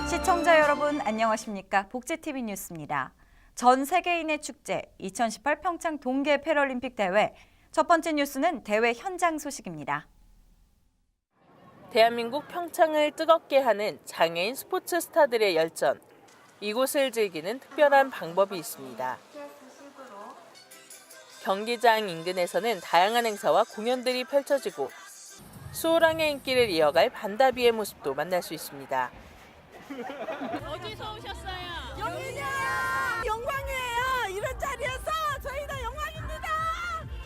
시청자 여러분 안녕하십니까? 복지TV 뉴스입니다. 전 세계인의 축제 2018 평창 동계 패럴림픽 대회 첫 번째 뉴스는 대회 현장 소식입니다. 대한민국 평창을 뜨겁게 하는 장애인 스포츠 스타들의 열전. 이곳을 즐기는 특별한 방법이 있습니다. 경기장 인근에서는 다양한 행사와 공연들이 펼쳐지고 수호랑의 인기를 이어갈 반다비의 모습도 만날 수 있습니다. 어디서 오셨어요? 영인이요! 영광이에요! 이런 자리에서 저희도 영광입니다!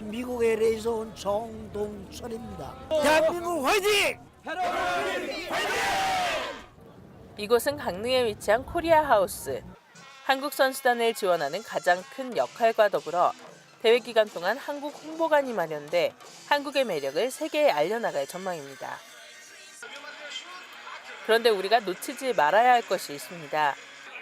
미국 LA에서 온 정동철입니다. 대한민국 화이팅! 이곳은 강릉에 위치한 코리아 하우스. 한국 선수단을 지원하는 가장 큰 역할과 더불어 대회 기간 동안 한국 홍보관이 마련돼 한국의 매력을 세계에 알려나갈 전망입니다. 그런데 우리가 놓치지 말아야 할 것이 있습니다.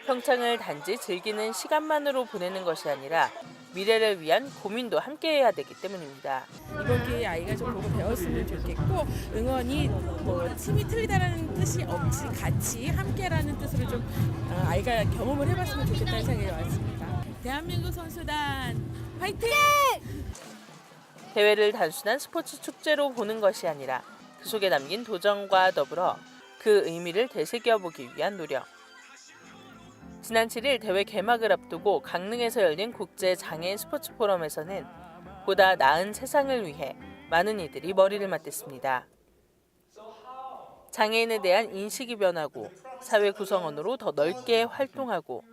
평창을 단지 즐기는 시간만으로 보내는 것이 아니라 미래를 위한 고민도 함께해야 되기 때문입니다. 이번 기회에 아이가 좀 보고 배웠으면 좋겠고 응원이 팀이 틀리다라는 뜻이 없이 같이 함께라는 뜻으로 좀 아이가 경험을 해봤으면 좋겠다는 생각이 왔습니다. 대한민국 선수단 화이팅! 대회를 단순한 스포츠 축제로 보는 것이 아니라 그 속에 담긴 도전과 더불어 그 의미를 되새겨보기 위한 노력. 지난 7일 대회 개막을 앞두고 강릉에서 열린 국제 장애인 스포츠 포럼에서는 보다 나은 세상을 위해 많은 이들이 머리를 맞댔습니다. 장애인에 대한 인식이 변하고 사회 구성원으로 더 넓게 활동하고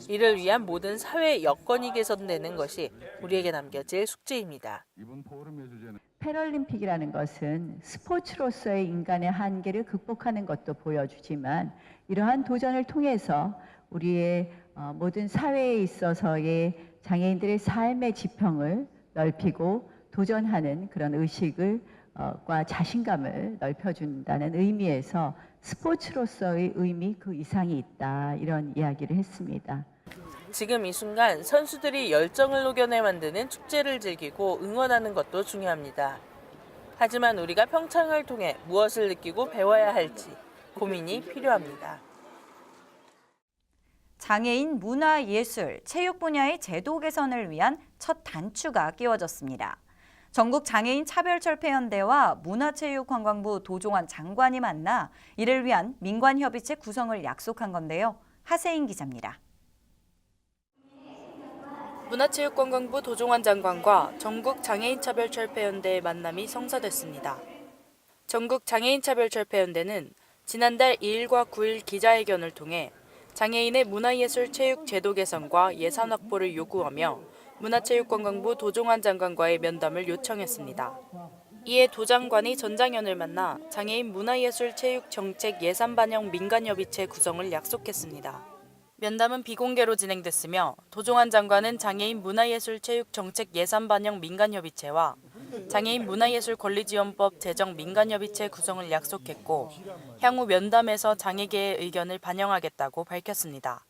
이를 위한 모든 사회 여건이 개선되는 것이 우리에게 남겨질 숙제입니다. 패럴림픽이라는 것은 스포츠로서의 인간의 한계를 극복하는 것도 보여주지만 이러한 도전을 통해서 우리의 모든 사회에 있어서의 장애인들의 삶의 지평을 넓히고 도전하는 그런 의식을 과 자신감을 넓혀준다는 의미에서 스포츠로서의 의미 그 이상이 있다 이런 이야기를 했습니다. 지금 이 순간 선수들이 열정을 녹여내 만드는 축제를 즐기고 응원하는 것도 중요합니다. 하지만 우리가 평창을 통해 무엇을 느끼고 배워야 할지 고민이 필요합니다. 장애인 문화, 예술, 체육 분야의 제도 개선을 위한 첫 단추가 끼워졌습니다. 전국 장애인 차별철폐연대와 문화체육관광부 도종환 장관이 만나 이를 위한 민관협의체 구성을 약속한 건데요. 하세인 기자입니다. 문화체육관광부 도종환 장관과 전국장애인차별철폐연대의 만남이 성사됐습니다. 전국장애인차별철폐연대는 지난달 2일과 9일 기자회견을 통해 장애인의 문화예술 체육 제도 개선과 예산 확보를 요구하며 문화체육관광부 도종환 장관과의 면담을 요청했습니다. 이에 도 장관이 전 장현을 만나 장애인 문화예술 체육 정책 예산 반영 민간협의체 구성을 약속했습니다. 면담은 비공개로 진행됐으며 도종환 장관은 장애인 문화예술 체육 정책 예산 반영 민간협의체와 장애인 문화예술 권리지원법 제정 민간협의체 구성을 약속했고 향후 면담에서 장애계의 의견을 반영하겠다고 밝혔습니다.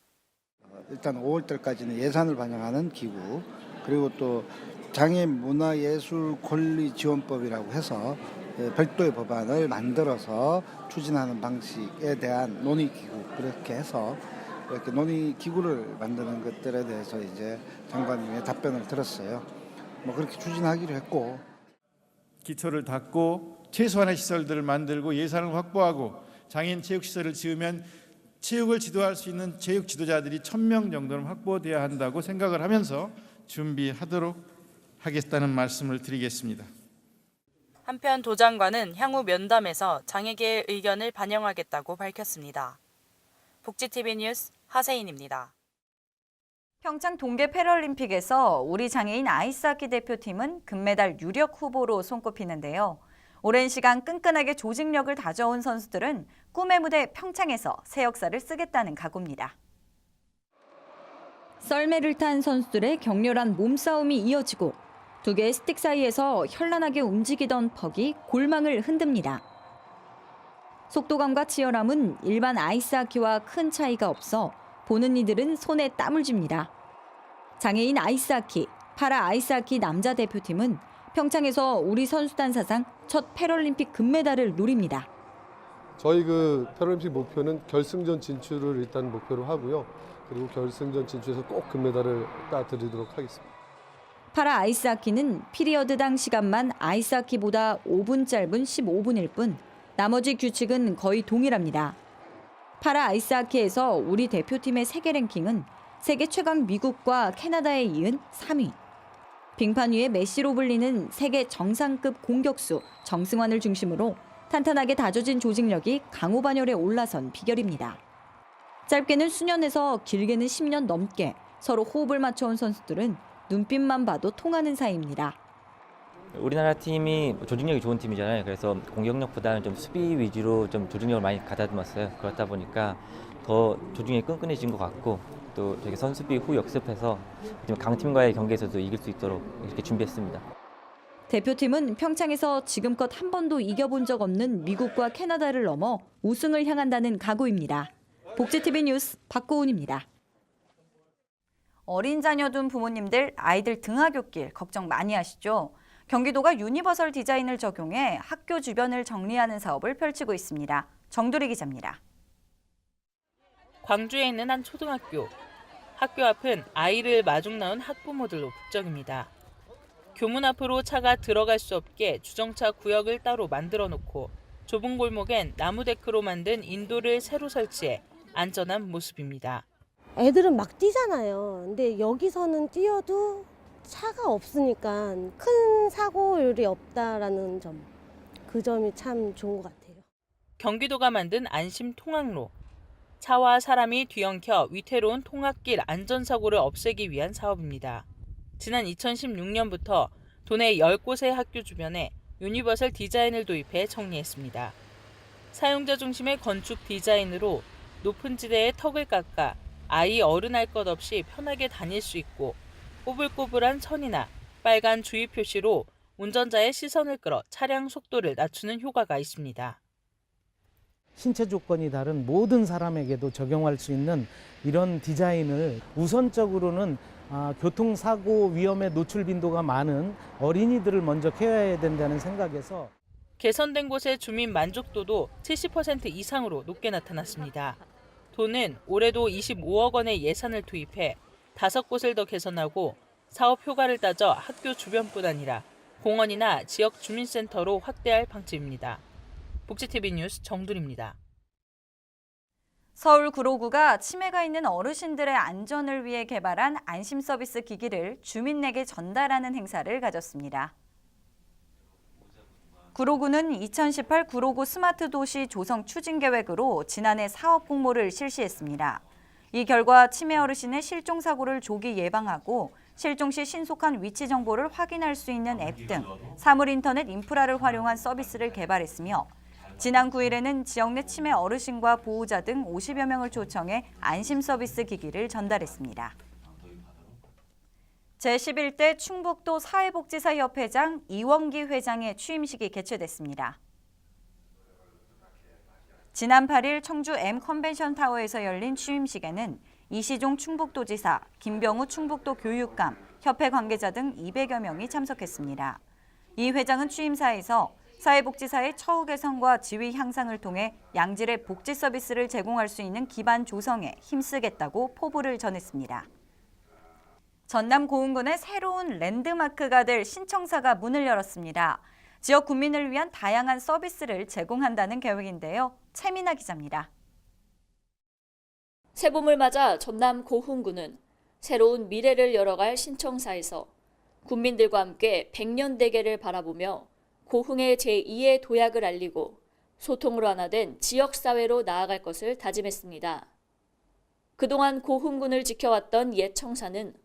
일단 5월 달까지는 예산을 반영하는 기구, 그리고 또 장애인 문화예술 권리지원법이라고 해서 별도의 법안을 만들어서 추진하는 방식에 대한 논의기구, 그렇게 해서 이렇게 논의기구를 만드는 것들에 대해서 이제 장관님의 답변을 들었어요. 그렇게 추진하기로 했고. 기초를 닦고 최소한의 시설들을 만들고 예산을 확보하고 장애인 체육시설을 지으면 체육을 지도할 수 있는 체육 지도자들이 1000명 정도는 확보돼야 한다고 생각을 하면서 준비하도록 하겠다는 말씀을 드리겠습니다. 한편 도 장관은 향후 면담에서 장애계의 의견을 반영하겠다고 밝혔습니다. 복지TV 뉴스 하세인입니다. 평창 동계 패럴림픽에서 우리 장애인 아이스하키 대표팀은 금메달 유력 후보로 손꼽히는데요. 오랜 시간 끈끈하게 조직력을 다져온 선수들은 꿈의 무대 평창에서 새 역사를 쓰겠다는 각오입니다. 썰매를 탄 선수들의 격렬한 몸싸움이 이어지고 두 개의 스틱 사이에서 현란하게 움직이던 퍽이 골망을 흔듭니다. 속도감과 치열함은 일반 아이스하키와 큰 차이가 없어 보는 이들은 손에 땀을 줍니다. 장애인 아이스하키, 파라 아이스하키 남자 대표팀은 평창에서 우리 선수단 사상 첫 패럴림픽 금메달을 노립니다. 저희 패럴림픽 목표는 결승전 진출을 일단 목표로 하고요. 그리고 결승전 진출해서 꼭 금메달을 따드리도록 하겠습니다. 파라 아이스하키는 피리어드당 시간만 아이스하키보다 5분 짧은 15분일 뿐 나머지 규칙은 거의 동일합니다. 파라 아이스하키에서 우리 대표팀의 세계 랭킹은 세계 최강 미국과 캐나다에 이은 3위. 빙판 위의 메시로 불리는 세계 정상급 공격수 정승환을 중심으로 탄탄하게 다져진 조직력이 강호반열에 올라선 비결입니다. 짧게는 수년에서 길게는 10년 넘게 서로 호흡을 맞춰온 선수들은 눈빛만 봐도 통하는 사이입니다. 우리나라 팀이 조직력이 좋은 팀이잖아요. 그래서 공격력보다는 좀 수비 위주로 좀 조직력을 많이 가다듬었어요. 그렇다 보니까 더 조직력이 끈끈해진 것 같고 또 저희 선수비 후 역습해서 강팀과의 경기에서도 이길 수 있도록 이렇게 준비했습니다. 대표팀은 평창에서 지금껏 한 번도 이겨본 적 없는 미국과 캐나다를 넘어 우승을 향한다는 각오입니다. 복지TV 뉴스 박고은입니다. 어린 자녀 둔 부모님들 아이들 등하굣길 걱정 많이 하시죠? 경기도가 유니버설 디자인을 적용해 학교 주변을 정리하는 사업을 펼치고 있습니다. 정두리 기자입니다. 광주에 있는 한 초등학교. 학교 앞은 아이를 마중 나온 학부모들로 북적입니다. 교문 앞으로 차가 들어갈 수 없게 주정차 구역을 따로 만들어 놓고 좁은 골목엔 나무 데크로 만든 인도를 새로 설치해 안전한 모습입니다. 애들은 막 뛰잖아요. 근데 여기서는 뛰어도 차가 없으니까 큰 사고율이 없다라는 점. 그 점이 참 좋은 것 같아요. 경기도가 만든 안심 통학로. 차와 사람이 뒤엉켜 위태로운 통학길 안전사고를 없애기 위한 사업입니다. 지난 2016년부터 도내 10곳의 학교 주변에 유니버설 디자인을 도입해 정리했습니다. 사용자 중심의 건축 디자인으로 높은 지대에 턱을 깎아 아이 어른 할 것 없이 편하게 다닐 수 있고 꼬불꼬불한 천이나 빨간 주의 표시로 운전자의 시선을 끌어 차량 속도를 낮추는 효과가 있습니다. 신체 조건이 다른 모든 사람에게도 적용할 수 있는 이런 디자인을 우선적으로는 교통사고 위험에 노출 빈도가 많은 어린이들을 먼저 케어해야 된다는 생각에서 개선된 곳의 주민 만족도도 70% 이상으로 높게 나타났습니다. 도는 올해도 25억 원의 예산을 투입해 5곳을 더 개선하고 사업 효과를 따져 학교 주변뿐 아니라 공원이나 지역 주민센터로 확대할 방침입니다. 복지TV 뉴스 정두리입니다. 서울 구로구가 치매가 있는 어르신들의 안전을 위해 개발한 안심 서비스 기기를 주민에게 전달하는 행사를 가졌습니다. 구로구는 2018 구로구 스마트 도시 조성 추진 계획으로 지난해 사업 공모를 실시했습니다. 이 결과 치매 어르신의 실종 사고를 조기 예방하고 실종 시 신속한 위치 정보를 확인할 수 있는 앱 등 사물 인터넷 인프라를 활용한 서비스를 개발했으며 지난 9일에는 지역 내 치매 어르신과 보호자 등 50여 명을 초청해 안심 서비스 기기를 전달했습니다. 제11대 충북도 사회복지사협회장 이원기 회장의 취임식이 개최됐습니다. 지난 8일 청주 M 컨벤션 타워에서 열린 취임식에는 이시종 충북도지사, 김병우 충북도 교육감, 협회 관계자 등 200여 명이 참석했습니다. 이 회장은 취임사에서 사회복지사의 처우 개선과 지위 향상을 통해 양질의 복지 서비스를 제공할 수 있는 기반 조성에 힘쓰겠다고 포부를 전했습니다. 전남 고흥군의 새로운 랜드마크가 될 신청사가 문을 열었습니다. 지역 국민을 위한 다양한 서비스를 제공한다는 계획인데요. 최민아 기자입니다. 새봄을 맞아 전남 고흥군은 새로운 미래를 열어갈 신청사에서 국민들과 함께 100년 대계를 바라보며 고흥의 제2의 도약을 알리고 소통으로 하나 된 지역사회로 나아갈 것을 다짐했습니다. 그동안 고흥군을 지켜왔던 옛 청사는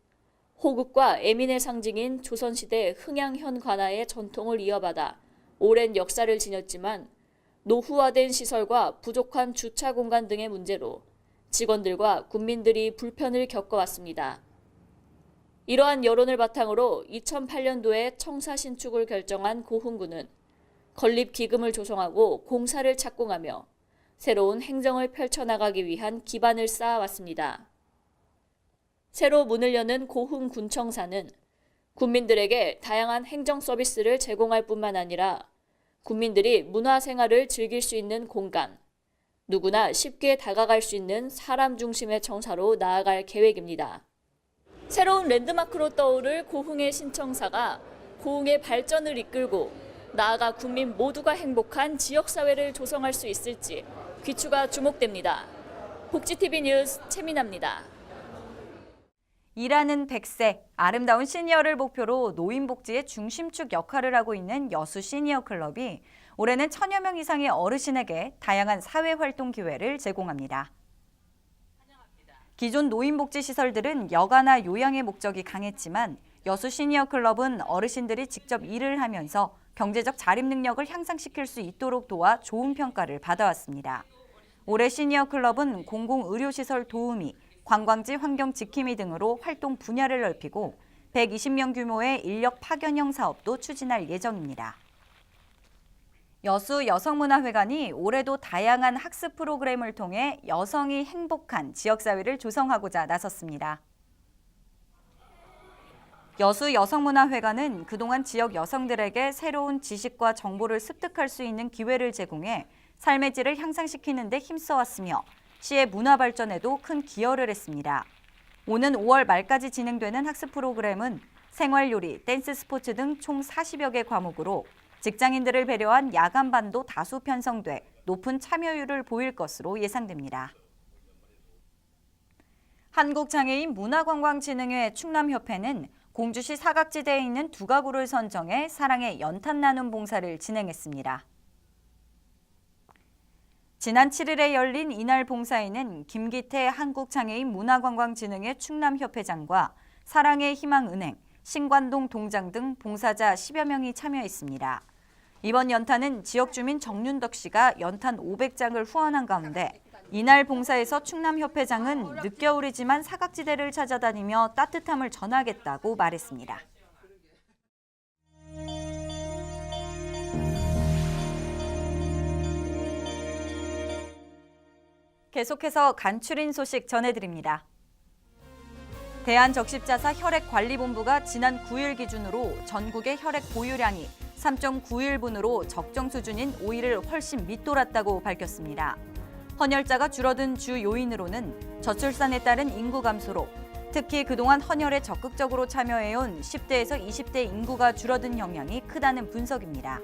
호국과 애민의 상징인 조선시대 흥양현 관아의 전통을 이어받아 오랜 역사를 지녔지만 노후화된 시설과 부족한 주차 공간 등의 문제로 직원들과 국민들이 불편을 겪어왔습니다. 이러한 여론을 바탕으로 2008년도에 청사 신축을 결정한 고흥군은 건립 기금을 조성하고 공사를 착공하며 새로운 행정을 펼쳐나가기 위한 기반을 쌓아왔습니다. 새로 문을 여는 고흥군청사는 국민들에게 다양한 행정 서비스를 제공할 뿐만 아니라 국민들이 문화생활을 즐길 수 있는 공간, 누구나 쉽게 다가갈 수 있는 사람 중심의 청사로 나아갈 계획입니다. 새로운 랜드마크로 떠오를 고흥의 신청사가 고흥의 발전을 이끌고 나아가 국민 모두가 행복한 지역사회를 조성할 수 있을지 귀추가 주목됩니다. 복지TV 뉴스 최민아입니다. 일하는 100세, 아름다운 시니어를 목표로 노인복지의 중심축 역할을 하고 있는 여수 시니어 클럽이 올해는 1000여 명 이상의 어르신에게 다양한 사회활동 기회를 제공합니다. 기존 노인복지시설들은 여가나 요양의 목적이 강했지만 여수 시니어 클럽은 어르신들이 직접 일을 하면서 경제적 자립 능력을 향상시킬 수 있도록 도와 좋은 평가를 받아왔습니다. 올해 시니어 클럽은 공공의료시설 도우미, 관광지 환경 지킴이 등으로 활동 분야를 넓히고 120명 규모의 인력 파견형 사업도 추진할 예정입니다. 여수 여성문화회관이 올해도 다양한 학습 프로그램을 통해 여성이 행복한 지역사회를 조성하고자 나섰습니다. 여수 여성문화회관은 그동안 지역 여성들에게 새로운 지식과 정보를 습득할 수 있는 기회를 제공해 삶의 질을 향상시키는 데 힘써왔으며 시의 문화 발전에도 큰 기여를 했습니다. 오는 5월 말까지 진행되는 학습 프로그램은 생활요리, 댄스 스포츠 등 총 40여 개 과목으로 직장인들을 배려한 야간반도 다수 편성돼 높은 참여율을 보일 것으로 예상됩니다. 한국장애인 문화관광진흥회 충남협회는 공주시 사각지대에 있는 두 가구를 선정해 사랑의 연탄 나눔 봉사를 진행했습니다. 지난 7일에 열린 이날 봉사에는 김기태 한국장애인 문화관광진흥회 충남협회장과 사랑의 희망은행, 신관동 동장 등 봉사자 10여 명이 참여했습니다. 이번 연탄은 지역 주민 정윤덕 씨가 연탄 500장을 후원한 가운데 이날 봉사에서 충남협회장은 늦겨울이지만 사각지대를 찾아다니며 따뜻함을 전하겠다고 말했습니다. 계속해서 간추린 소식 전해드립니다. 대한적십자사 혈액관리본부가 지난 9일 기준으로 전국의 혈액 보유량이 3.91분으로 적정 수준인 5일을 훨씬 밑돌았다고 밝혔습니다. 헌혈자가 줄어든 주 요인으로는 저출산에 따른 인구 감소로 특히 그동안 헌혈에 적극적으로 참여해온 10대에서 20대 인구가 줄어든 영향이 크다는 분석입니다.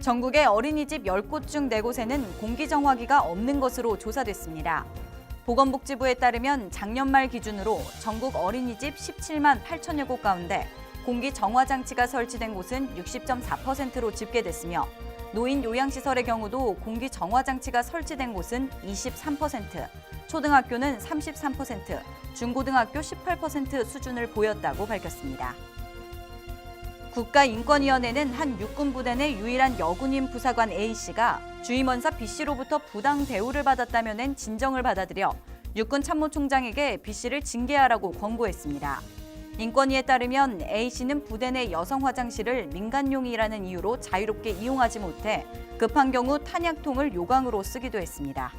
전국의 어린이집 10곳 중 4곳에는 공기정화기가 없는 것으로 조사됐습니다. 보건복지부에 따르면 작년 말 기준으로 전국 어린이집 17만 8천여 곳 가운데 공기정화장치가 설치된 곳은 60.4%로 집계됐으며 노인 요양시설의 경우도 공기정화장치가 설치된 곳은 23%, 초등학교는 33%, 중고등학교 18% 수준을 보였다고 밝혔습니다. 국가인권위원회는 한 육군부대 내 유일한 여군인 부사관 A씨가 주임원사 B씨로부터 부당 대우를 받았다며 낸 진정을 받아들여 육군 참모총장에게 B씨를 징계하라고 권고했습니다. 인권위에 따르면 A씨는 부대 내 여성 화장실을 민간용이라는 이유로 자유롭게 이용하지 못해 급한 경우 탄약통을 요강으로 쓰기도 했습니다.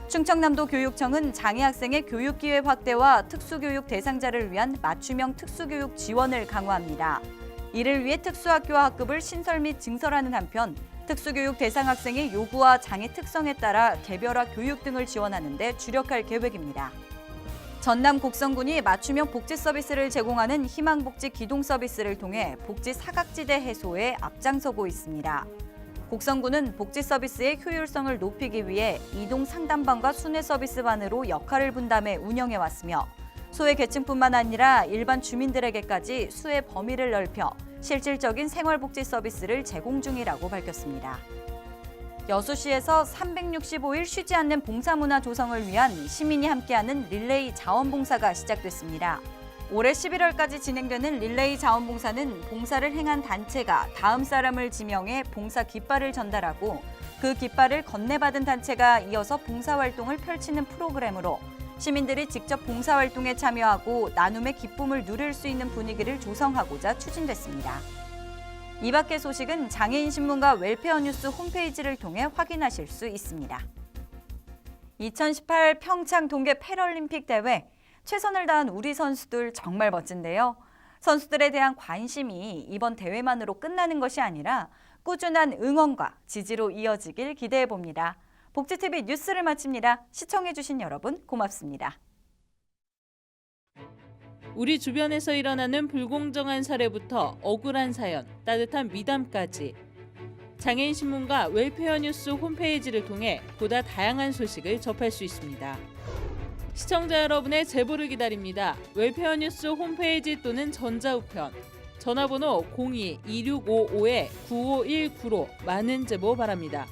충청남도 교육청은 장애 학생의 교육 기회 확대와 특수교육 대상자를 위한 맞춤형 특수교육 지원을 강화합니다. 이를 위해 특수학교와 학급을 신설 및 증설하는 한편 특수교육 대상 학생의 요구와 장애 특성에 따라 개별화 교육 등을 지원하는 데 주력할 계획입니다. 전남 곡성군이 맞춤형 복지 서비스를 제공하는 희망복지 기동 서비스를 통해 복지 사각지대 해소에 앞장서고 있습니다. 곡성군은 복지 서비스의 효율성을 높이기 위해 이동 상담반과 순회 서비스반으로 역할을 분담해 운영해왔으며 소외 계층뿐만 아니라 일반 주민들에게까지 수혜 범위를 넓혀 실질적인 생활복지 서비스를 제공 중이라고 밝혔습니다. 여수시에서 365일 쉬지 않는 봉사문화 조성을 위한 시민이 함께하는 릴레이 자원봉사가 시작됐습니다. 올해 11월까지 진행되는 릴레이 자원봉사는 봉사를 행한 단체가 다음 사람을 지명해 봉사 깃발을 전달하고 그 깃발을 건네받은 단체가 이어서 봉사활동을 펼치는 프로그램으로 시민들이 직접 봉사활동에 참여하고 나눔의 기쁨을 누릴 수 있는 분위기를 조성하고자 추진됐습니다. 이 밖의 소식은 장애인신문과 웰페어뉴스 홈페이지를 통해 확인하실 수 있습니다. 2018 평창 동계 패럴림픽 대회, 최선을 다한 우리 선수들 정말 멋진데요. 선수들에 대한 관심이 이번 대회만으로 끝나는 것이 아니라 꾸준한 응원과 지지로 이어지길 기대해 봅니다. 복지TV 뉴스를 마칩니다. 시청해주신 여러분 고맙습니다. 우리 주변에서 일어나는 불공정한 사례부터 억울한 사연, 따뜻한 미담까지 장애인 신문과 웰페어 뉴스 홈페이지를 통해 보다 다양한 소식을 접할 수 있습니다. 시청자 여러분의 제보를 기다립니다. 웰페어 뉴스 홈페이지 또는 전자우편, 전화번호 02-2655-9519로 많은 제보 바랍니다.